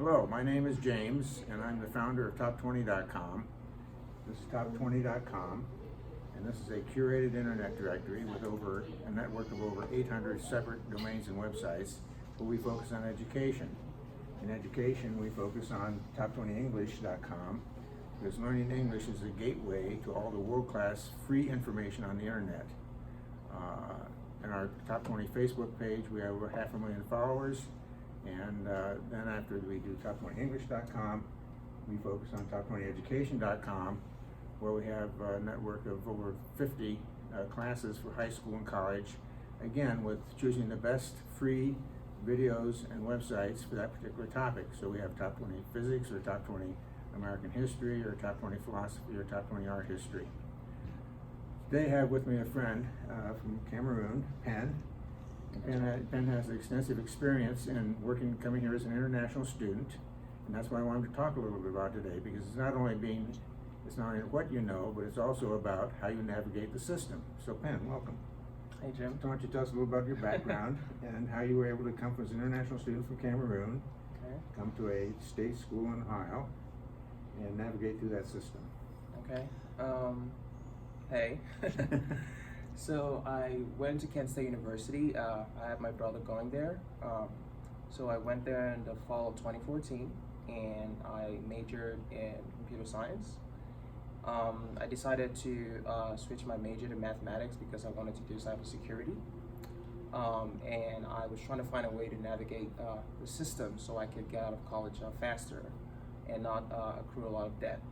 Hello, my name is James, and I'm the founder of Top20.com. This is Top20.com, and this is a curated internet directory with over a network of over 800 separate domains and websites where we focus on education. In education, we focus on Top20English.com because learning English is a gateway to all the world-class free information on the internet. In our Top 20 Facebook page, we have over 500,000 followers. And then after we do Top20English.com, we focus on Top20Education.com, where we have a network of over 50 classes for high school and college, again with choosing the best free videos and websites for that particular topic. So we have Top 20 Physics, or Top 20 American History, or Top 20 Philosophy, or Top 20 Art History. Today I have with me a friend from Cameroon, Penn. Penn has extensive experience in coming here as an international student, and that's what I wanted to talk a little bit about today, because it's not only what you know, but it's also about how you navigate the system. So Penn, welcome. Hey Jim. Why don't you tell us a little about your background and how you were able to come as an international student from Cameroon, come to a state school in Ohio, and navigate through that system. Okay. Hey. So I went to Kent State University. I had my brother going there. So I went there in the fall of 2014, and I majored in computer science. I decided to switch my major to mathematics because I wanted to do cybersecurity. And I was trying to find a way to navigate the system so I could get out of college faster and not accrue a lot of debt.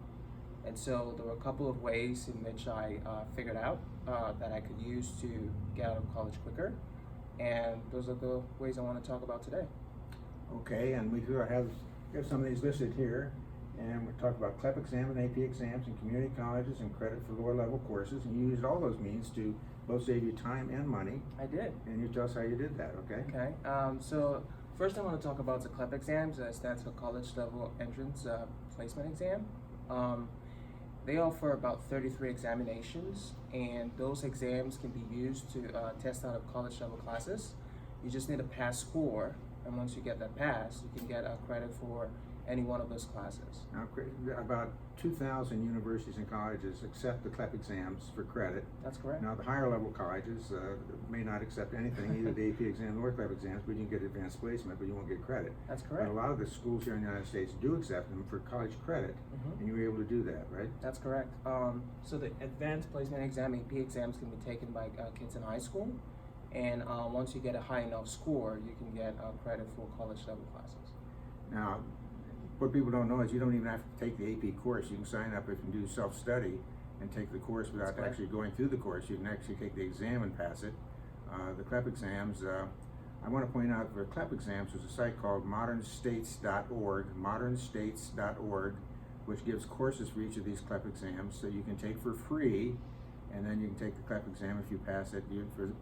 And so there were a couple of ways in which I figured out that I could use to get out of college quicker. And those are the ways I want to talk about today. Okay, and we have some of these listed here. And we'll talk about CLEP exam and AP exams in community colleges and credit for lower level courses. And you used all those means to both save you time and money. I did. And you tell us how you did that, okay? Okay. So first I want to talk about the CLEP exams. That stands for College Level Entrance Placement Exam. They offer about 33 examinations, and those exams can be used to test out of college level classes. You just need a pass score, and once you get that pass, you can get a credit for any one of those classes. Now, about 2,000 universities and colleges accept the CLEP exams for credit. That's correct. Now, the higher level colleges may not accept anything, either the AP exam or CLEP exams, but you can get advanced placement, but you won't get credit. That's correct. But a lot of the schools here in the United States do accept them for college credit, and you were able to do that, right? That's correct. So the advanced placement exam, AP exams, can be taken by kids in high school, and once you get a high enough score, you can get credit for college level classes. Now, what people don't know is you don't even have to take the AP course. You can sign up if you do self-study and take the course without actually going through the course. You can actually take the exam and pass it. The CLEP exams, I want to point out for CLEP exams, there's a site called modernstates.org, modernstates.org, which gives courses for each of these CLEP exams so you can take for free, and then you can take the CLEP exam if you pass it.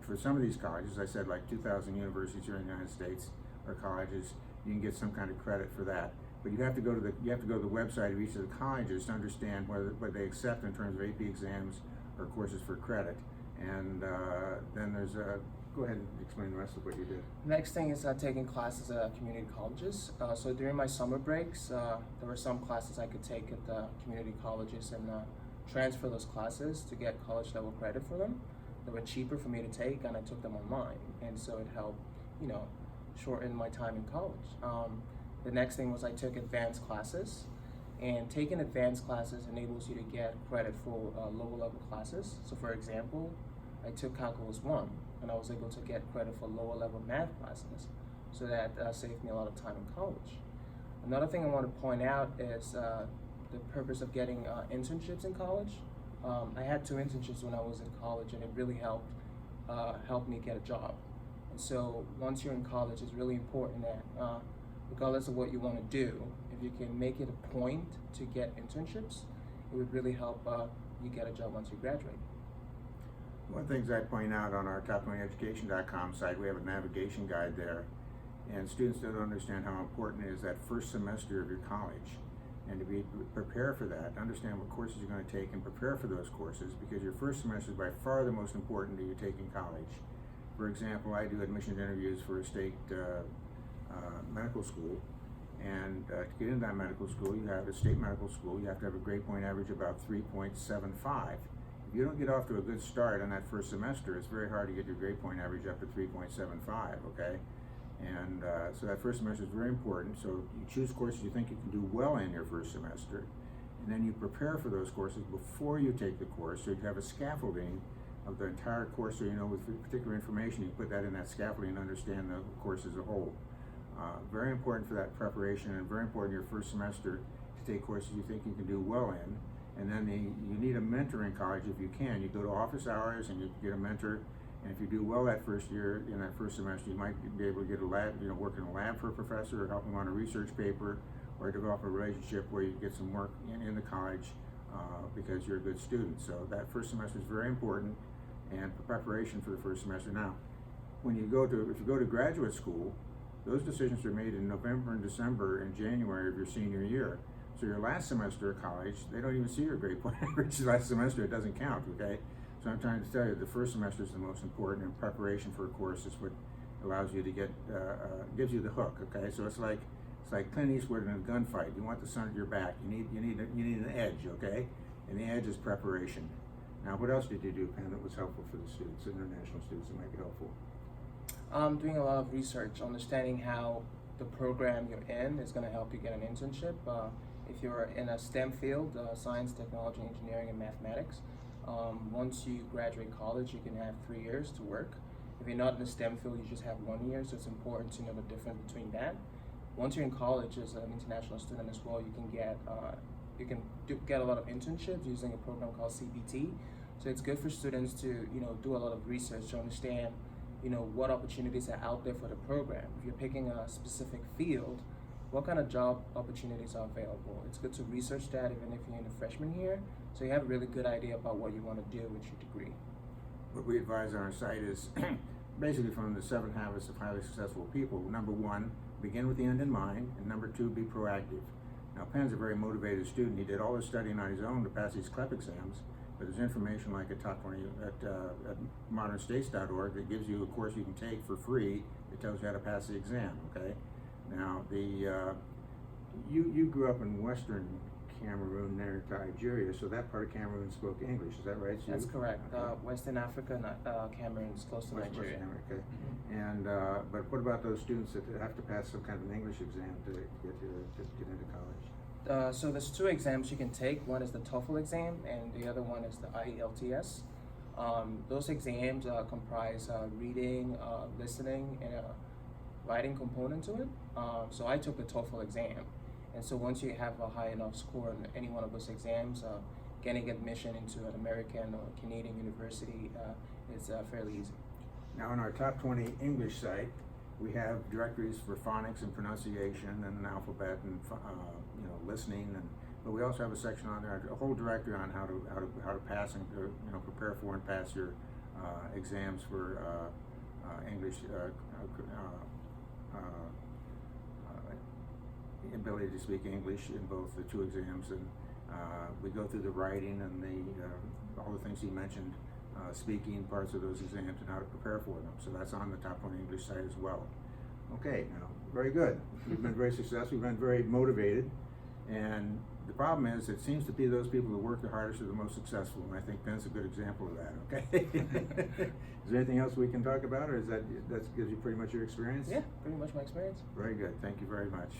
For some of these colleges, I said like 2,000 universities here in the United States or colleges, you can get some kind of credit for that. But you have to go to the website of each of the colleges to understand what they accept in terms of AP exams or courses for credit. And then there's go ahead and explain the rest of what you did. Next thing is taking classes at community colleges. So during my summer breaks, there were some classes I could take at the community colleges and transfer those classes to get college level credit for them. They were cheaper for me to take, and I took them online, and so it helped, shorten my time in college. The next thing was I took advanced classes, and taking advanced classes enables you to get credit for lower level classes. So for example, I took Calculus 1, and I was able to get credit for lower level math classes. So that saved me a lot of time in college. Another thing I want to point out is the purpose of getting internships in college. I had 2 internships when I was in college, and it really helped me get a job. And so once you're in college, it's really important that regardless of what you want to do, if you can make it a point to get internships, it would really help you get a job once you graduate. One of the things I point out on our Top20Education.com site, we have a navigation guide there, and students don't understand how important it is that first semester of your college, and to prepare for that, understand what courses you're going to take and prepare for those courses, because your first semester is by far the most important that you take in college. For example, I do admissions interviews for a state medical school, And to get into that medical school, you have a state medical school, you have to have a grade point average of about 3.75. If you don't get off to a good start on that first semester, it's very hard to get your grade point average up to 3.75, okay? And so that first semester is very important. So you choose courses you think you can do well in your first semester, and then you prepare for those courses before you take the course, so you have a scaffolding of the entire course, so you know with particular information, you put that in that scaffolding and understand the course as a whole. Very important for that preparation, and very important your first semester to take courses you think you can do well in. And then you need a mentor in college if you can. You go to office hours and you get a mentor, and if you do well that first year, in that first semester, you might be able to get a lab, work in a lab for a professor, or help them on a research paper, or develop a relationship where you get some work in the college because you're a good student. So that first semester is very important, and for preparation for the first semester. Now, if you go to graduate school, those decisions are made in November and December and January of your senior year. So your last semester of college, they don't even see your grade point average last semester, it doesn't count, okay? So I'm trying to tell you the first semester is the most important, and preparation for a course is what allows you to get, gives you the hook, okay? So it's like Clint Eastwood in a gunfight. You want the sun at your back. You need an edge, okay? And the edge is preparation. Now, what else did you do, Pam, that was helpful for the students, international students, that might be helpful? Doing a lot of research, understanding how the program you're in is going to help you get an internship. If you're in a STEM field, science, technology, engineering, and mathematics, once you graduate college, you can have 3 years to work. If you're not in the STEM field, you just have 1 year, so it's important to know the difference between that. Once you're in college as an international student as well, you can get a lot of internships using a program called CPT. So it's good for students to do a lot of research to understand what opportunities are out there for the program. If you're picking a specific field, what kind of job opportunities are available? It's good to research that even if you're in the freshman year, so you have a really good idea about what you want to do with your degree. What we advise on our site is basically from the 7 habits of highly successful people. Number 1, begin with the end in mind, and number 2, be proactive. Now, Penn's a very motivated student. He did all his studying on his own to pass these CLEP exams, but there's information like at Top 20 at modernstates.org that gives you a course you can take for free that tells you how to pass the exam, okay? Now, you grew up in Western Cameroon near Nigeria, so that part of Cameroon spoke English, is that right? So That's correct. Okay. Western Africa, Cameroon is close to Nigeria. Okay. And but what about those students that have to pass some kind of an English exam to get into college? So there's 2 exams you can take. One is the TOEFL exam, and the other one is the IELTS. Those exams comprise reading, listening, and a writing component to it. So I took the TOEFL exam, and so once you have a high enough score in any one of those exams, getting admission into an American or Canadian university is fairly easy. Now, on our Top 20 English site, we have directories for phonics and pronunciation and an alphabet and listening, but we also have a section on there, a whole directory on how to pass and prepare for and pass your exams for English ability to speak English in both the 2 exams, and we go through the writing and all the things he mentioned, speaking parts of those exams and how to prepare for them. So that's on the Top 20 English site as well. Okay, now, very good. We've been very successful. We've been very motivated, and the problem is it seems to be those people who work the hardest are the most successful, and I think Ben's a good example of that, okay? Is there anything else we can talk about, or that gives you pretty much your experience? Yeah, pretty much my experience. Very good. Thank you very much.